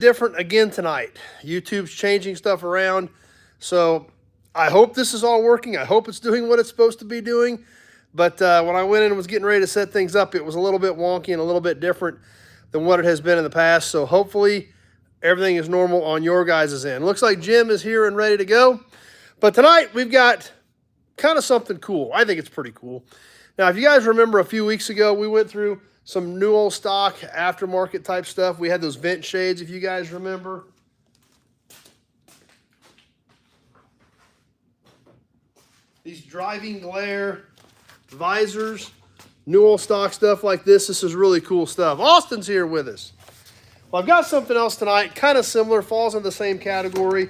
Different again tonight. YouTube's changing stuff around. So I hope this is all working. I hope it's doing what it's supposed to be doing. But when I went in and was getting ready to set things up, it was a little bit wonky and a little bit different than what it has been in the past. So hopefully everything is normal on your guys' end. Looks like Jim is here and ready to go. But tonight we've got kind of something cool. I think it's pretty cool. Now, if you guys remember a few weeks ago, we went through some new old stock aftermarket type stuff. We had those vent shades, if you guys remember. These driving glare visors, new old stock stuff like this. This is really cool stuff. Austin's here with us. Well, I've got something else tonight, kind of similar, falls in the same category.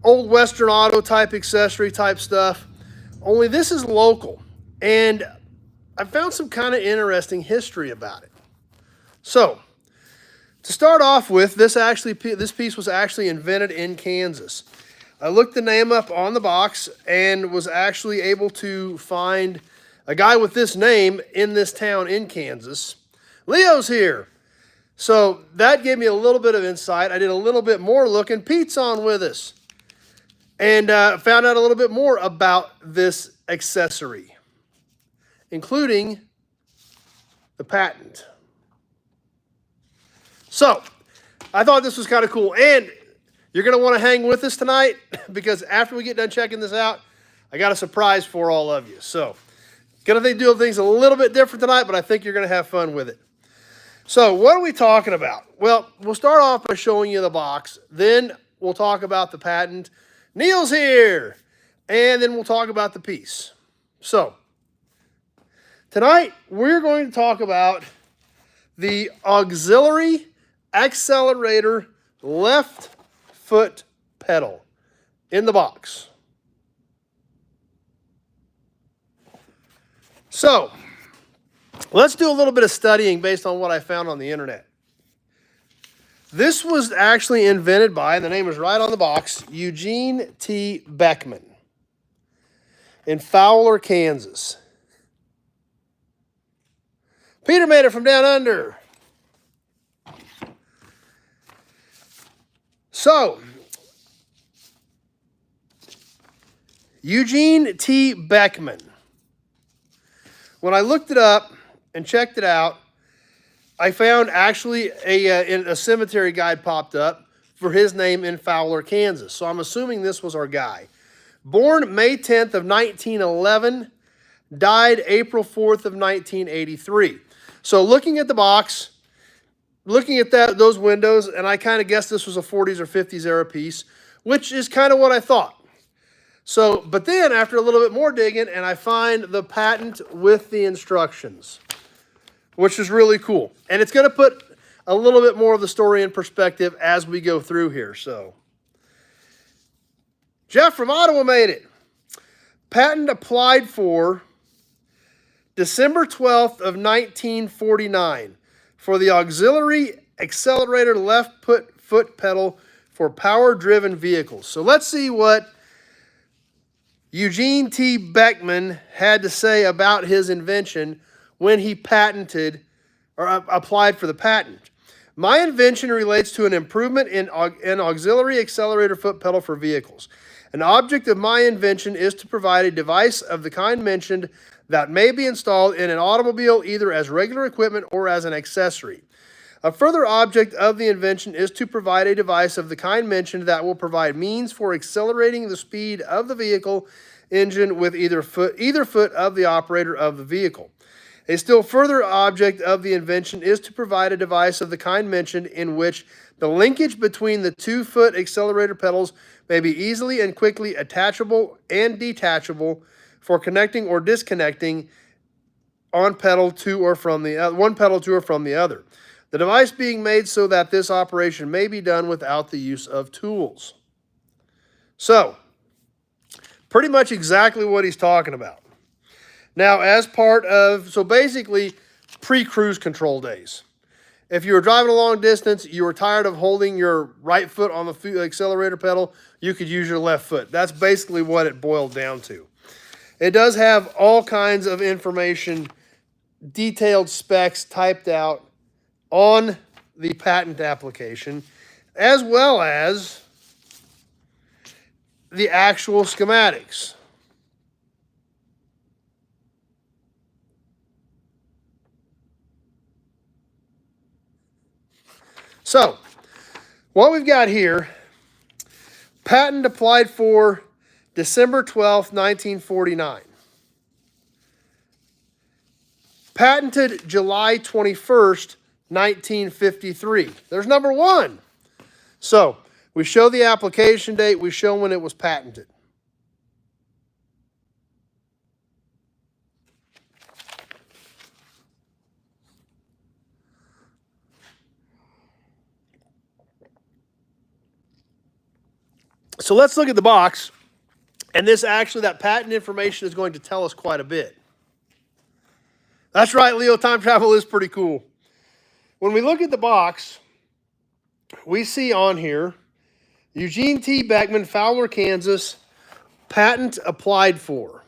Old Western Auto type accessory type stuff. Only this is local. And I found some kind of interesting history about it. So, to start off with, this piece was actually invented in Kansas. I looked the name up on the box and was actually able to find a guy with this name in this town in Kansas. Leo's here. So that gave me a little bit of insight. I did a little bit more looking. Pete's on with us. And found out a little bit more about this accessory, including the patent. So, I thought this was kind of cool. And you're going to want to hang with us tonight because after we get done checking this out, I got a surprise for all of you. So, going to do things a little bit different tonight, but I think you're going to have fun with it. So, what are we talking about? Well, we'll start off by showing you the box. Then we'll talk about the patent. Neil's here. And then we'll talk about the piece. So, tonight we're going to talk about the auxiliary accelerator left foot pedal in the box. So, let's do a little bit of studying based on what I found on the internet. This was actually invented by, and the name is right on the box, Eugene T. Beckman in Fowler, Kansas. Peter made it from down under. So, Eugene T. Beckman. When I looked it up and checked it out, I found actually a cemetery guide popped up for his name in Fowler, Kansas. So I'm assuming this was our guy. Born May 10th of 1911, died April 4th of 1983. So looking at the box, looking at those windows, and I kind of guessed this was a 40s or 50s era piece, which is kind of what I thought. So, but then after a little bit more digging, and I find the patent with the instructions, which is really cool. And it's going to put a little bit more of the story in perspective as we go through here. So, Jeff from Ottawa made it. Patent applied for December 12th of 1949 for the auxiliary accelerator left foot pedal for power-driven vehicles. So let's see what Eugene T. Beckman had to say about his invention when he patented or applied for the patent. My invention relates to an improvement in an auxiliary accelerator foot pedal for vehicles. An object of my invention is to provide a device of the kind mentioned that may be installed in an automobile either as regular equipment or as an accessory. A further object of the invention is to provide a device of the kind mentioned that will provide means for accelerating the speed of the vehicle engine with either foot of the operator of the vehicle. A still further object of the invention is to provide a device of the kind mentioned in which the linkage between the 2-foot accelerator pedals may be easily and quickly attachable and detachable for connecting or disconnecting on pedal to or from the one pedal to or from the other. The device being made so that this operation may be done without the use of tools. So, pretty much exactly what he's talking about. Now, as part of, so basically, pre-cruise control days. If you were driving a long distance, you were tired of holding your right foot on the accelerator pedal, you could use your left foot. That's basically what it boiled down to. It does have all kinds of information, detailed specs typed out on the patent application, as well as the actual schematics. So, what we've got here, patent applied for December 12th, 1949. Patented July 21st, 1953. There's number one. So, we show the application date, we show when it was patented. So let's look at the box, and this actually, that patent information is going to tell us quite a bit. That's right, Leo, time travel is pretty cool. When we look at the box, we see on here, Eugene T. Beckman, Fowler, Kansas, patent applied for.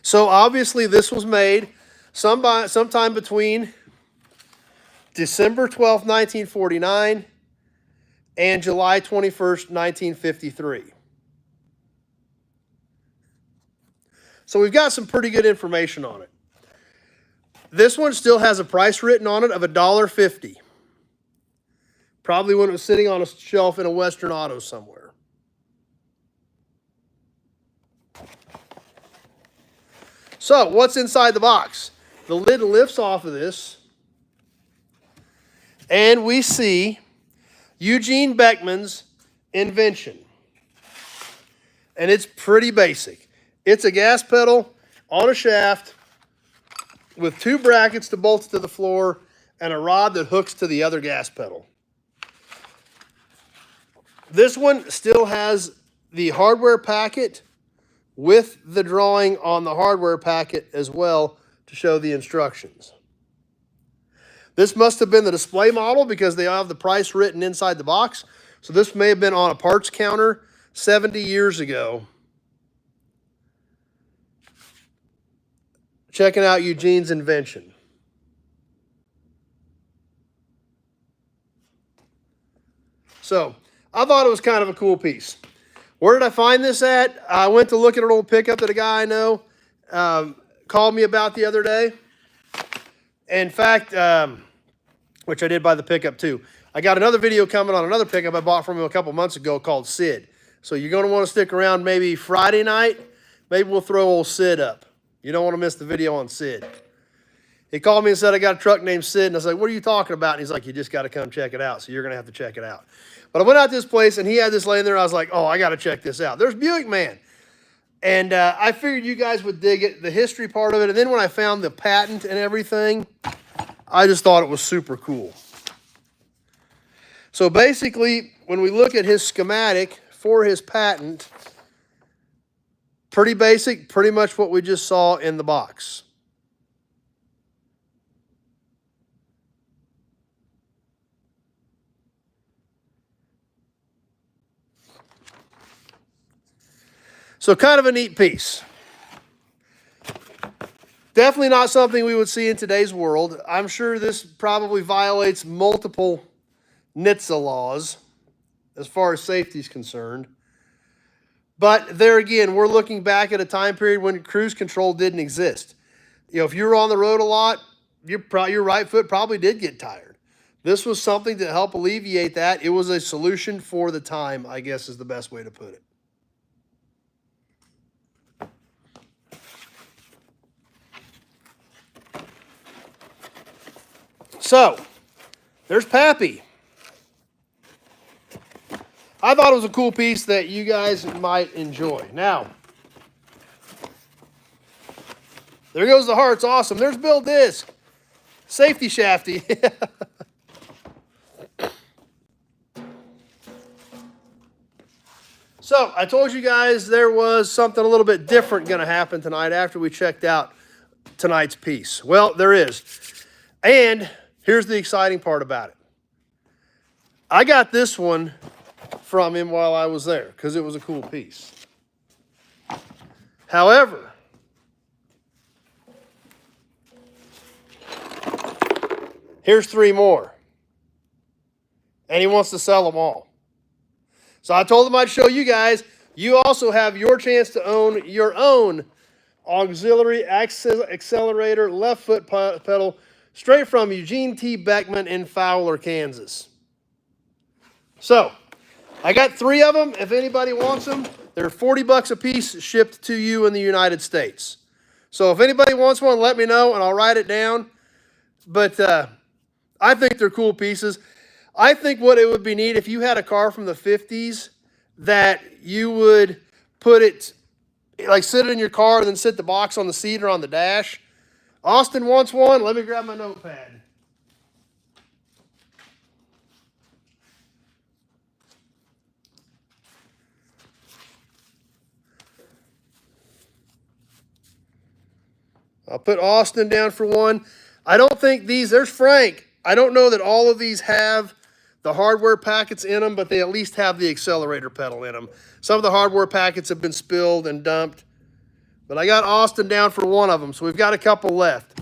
So obviously this was made sometime between December 12th, 1949 and July 21st, 1953. So we've got some pretty good information on it. This one still has a price written on it of $1.50. Probably when it was sitting on a shelf in a Western Auto somewhere. So, what's inside the box? The lid lifts off of this, and we see Eugene Beckman's invention. And it's pretty basic. It's a gas pedal on a shaft with two brackets to bolt to the floor and a rod that hooks to the other gas pedal. This one still has the hardware packet with the drawing on the hardware packet as well to show the instructions. This must have been the display model because they have the price written inside the box. So this may have been on a parts counter 70 years ago. Checking out Eugene's invention. So I thought it was kind of a cool piece. Where did I find this at? I went to look at an old pickup that a guy I know called me about the other day. In fact, which I did buy the pickup too. I got another video coming on another pickup I bought from him a couple months ago called Sid. So you're going to want to stick around maybe Friday night. Maybe we'll throw old Sid up. You don't want to miss the video on Sid. He called me and said, I got a truck named Sid. And I was like, what are you talking about? And he's like, you just got to come check it out. So you're going to have to check it out. But I went out to this place, and he had this laying there. I was like, oh, I got to check this out. There's Buick Man. And I figured you guys would dig it, the history part of it. And then when I found the patent and everything, I just thought it was super cool. So basically, when we look at his schematic for his patent, pretty basic, pretty much what we just saw in the box. So kind of a neat piece. Definitely not something we would see in today's world. I'm sure this probably violates multiple NHTSA laws as far as safety is concerned. But there again, we're looking back at a time period when cruise control didn't exist. You know, if you were on the road a lot, your right foot probably did get tired. This was something to help alleviate that. It was a solution for the time, I guess is the best way to put it. So, there's Pappy. I thought it was a cool piece that you guys might enjoy. Now, there goes the hearts. Awesome. There's Bill Disc. Safety shafty. So, I told you guys there was something a little bit different going to happen tonight after we checked out tonight's piece. Well, there is. And here's the exciting part about it. I got this one from him while I was there because it was a cool piece. However, here's 3 more. And he wants to sell them all. So I told him I'd show you guys. You also have your chance to own your own auxiliary accelerator left foot pedal straight from Eugene T. Beckman in Fowler, Kansas. So I got 3 of them. If anybody wants them, they're $40 a piece shipped to you in the United States. So if anybody wants one, let me know and I'll write it down. But I think they're cool pieces. I think what it would be neat if you had a car from the 50s that you would put it, like sit it in your car and then sit the box on the seat or on the dash. Austin wants one. Let me grab my notepad. I'll put Austin down for one. I don't think these, there's Frank. I don't know that all of these have the hardware packets in them, but they at least have the accelerator pedal in them. Some of the hardware packets have been spilled and dumped, but I got Austin down for one of them, so we've got a couple left.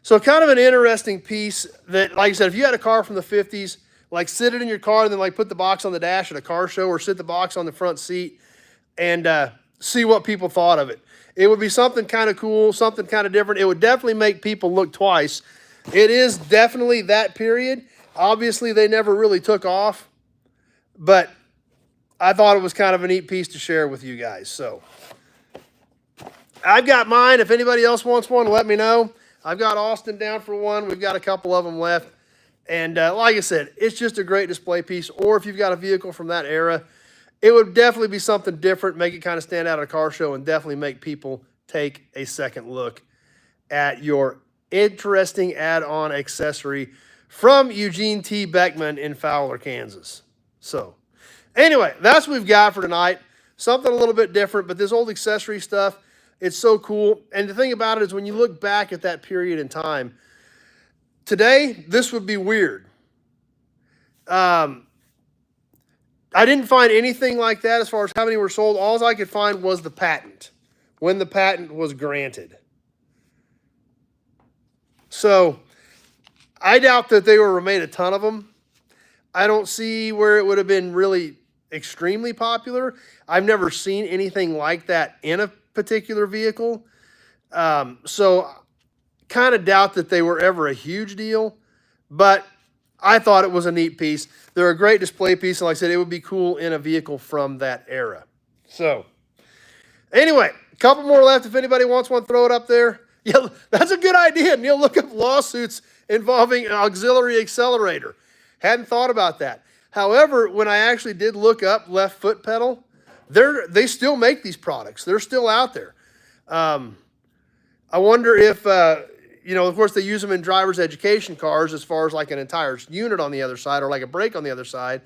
So kind of an interesting piece that, like I said, if you had a car from the 50s, like sit it in your car and then like put the box on the dash at a car show or sit the box on the front seat and see what people thought of it. It would be something kind of cool, something kind of different. It would definitely make people look twice. It is definitely that period. Obviously, they never really took off, but I thought it was kind of a neat piece to share with you guys. So I've got mine. If anybody else wants one, let me know. I've got Austin down for one. We've got a couple of them left. And like I said, it's just a great display piece. Or if you've got a vehicle from that era, it would definitely be something different, make it kind of stand out at a car show, and definitely make people take a second look at your interesting add-on accessory from Eugene T. Beckman in Fowler, Kansas. So anyway, that's what we've got for tonight. Something a little bit different, but this old accessory stuff, it's so cool. And the thing about it is when you look back at that period in time, today, this would be weird. I didn't find anything like that as far as how many were sold. All I could find was the patent, when the patent was granted. So I doubt that they were made a ton of them. I don't see where it would have been really extremely popular. I've never seen anything like that in a particular vehicle. So kind of doubt that they were ever a huge deal, but I thought it was a neat piece. They're a great display piece, and like I said, it would be cool in a vehicle from that era. So anyway, a couple more left. If anybody wants one, throw it up there. Yeah, that's a good idea, Neil. Look up lawsuits involving an auxiliary accelerator. Hadn't thought about that. However, when I actually did look up left foot pedal, they still make these products. They're still out there. I wonder if, of course, they use them in driver's education cars as far as like an entire unit on the other side or like a brake on the other side.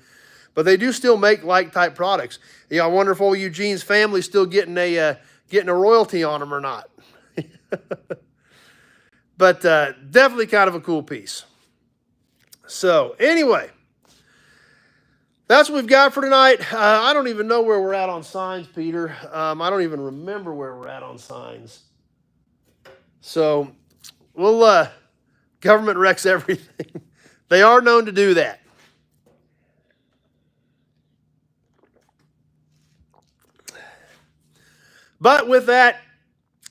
But they do still make like-type products. I wonder if old Eugene's family's still getting a royalty on them or not. But definitely kind of a cool piece. So anyway, that's what we've got for tonight. I don't even know where we're at on signs, Peter. I don't even remember where we're at on signs. So we'll government wrecks everything. They are known to do that. But with that,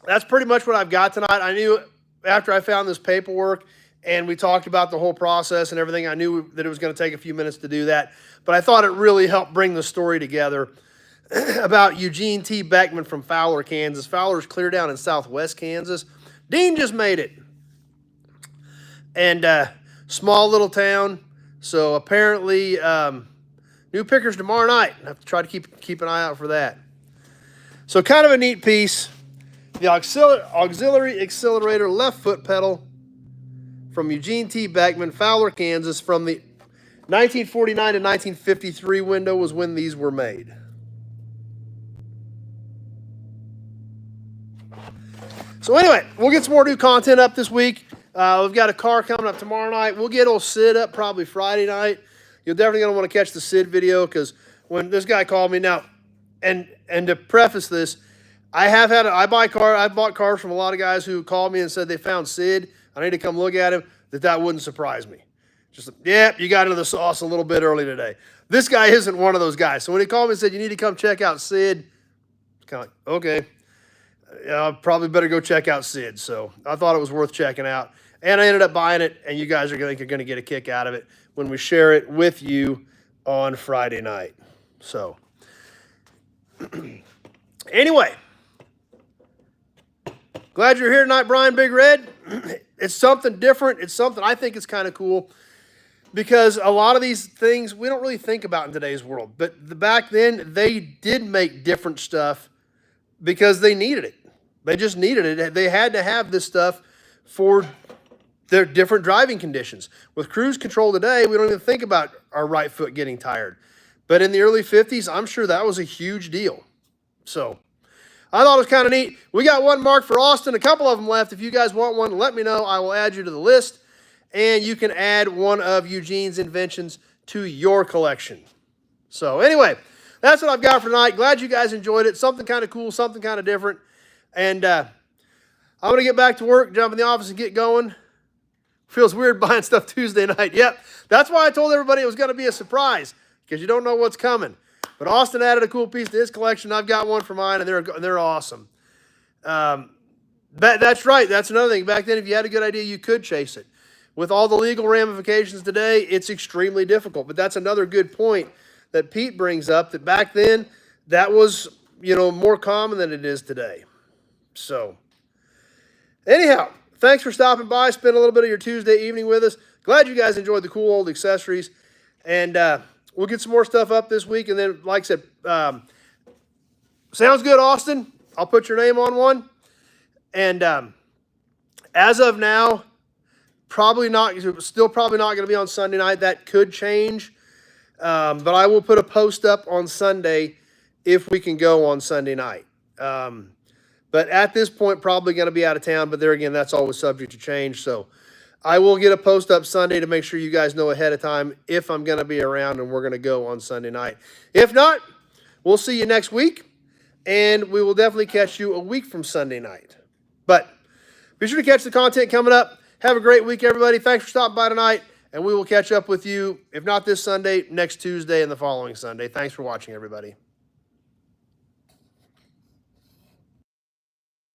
that's pretty much what I've got tonight. I knew after I found this paperwork and we talked about the whole process and everything, I knew that it was going to take a few minutes to do that. But I thought it really helped bring the story together about Eugene T. Beckman from Fowler, Kansas. Fowler's clear down in southwest Kansas. Dean just made it. And small little town. So apparently new pickers tomorrow night. I have to try to keep an eye out for that. So kind of a neat piece. The auxiliary accelerator left foot pedal from Eugene T. Beckman, Fowler, Kansas, from the 1949 to 1953 window was when these were made. So anyway, we'll get some more new content up this week. We've got a car coming up tomorrow night. We'll get old Sid up probably Friday night. You're definitely going to want to catch the Sid video because when this guy called me now, and to preface this, I bought cars from a lot of guys who called me and said they found Sid. I need to come look at him. That wouldn't surprise me. Just, yeah, you got into the sauce a little bit early today. This guy isn't one of those guys. So when he called me and said, you need to come check out Sid, kind of like, okay, I probably better go check out Sid. So I thought it was worth checking out. And I ended up buying it, and you guys are going to get a kick out of it when we share it with you on Friday night. So anyway, glad you're here tonight, Brian Big Red. It's something different. It's something I think is kind of cool because a lot of these things we don't really think about in today's world. But back then, they did make different stuff because they needed it. They just needed it. They had to have this stuff for their different driving conditions. With cruise control today, we don't even think about our right foot getting tired. But in the early 50s, I'm sure that was a huge deal. So I thought it was kind of neat. We got one marked for Austin, a couple of them left. If you guys want one, let me know. I will add you to the list, and you can add one of Eugene's inventions to your collection. So anyway, that's what I've got for tonight. Glad you guys enjoyed it. Something kind of cool, something kind of different. And I'm going to get back to work, jump in the office, and get going. Feels weird buying stuff Tuesday night. Yep, that's why I told everybody it was going to be a surprise, because you don't know what's coming. But Austin added a cool piece to his collection. I've got one for mine, and they're awesome. That's right. That's another thing. Back then, if you had a good idea, you could chase it. With all the legal ramifications today, it's extremely difficult. But that's another good point that Pete brings up, that back then, that was, more common than it is today. So, anyhow, thanks for stopping by. Spend a little bit of your Tuesday evening with us. Glad you guys enjoyed the cool old accessories. And we'll get some more stuff up this week. And then, like I said, sounds good, Austin. I'll put your name on one. And as of now, probably not going to be on Sunday night. That could change. But I will put a post up on Sunday if we can go on Sunday night. But at this point, probably going to be out of town. But there again, that's always subject to change. So I will get a post up Sunday to make sure you guys know ahead of time if I'm going to be around and we're going to go on Sunday night. If not, we'll see you next week. And we will definitely catch you a week from Sunday night. But be sure to catch the content coming up. Have a great week, everybody. Thanks for stopping by tonight. And we will catch up with you, if not this Sunday, next Tuesday and the following Sunday. Thanks for watching, everybody.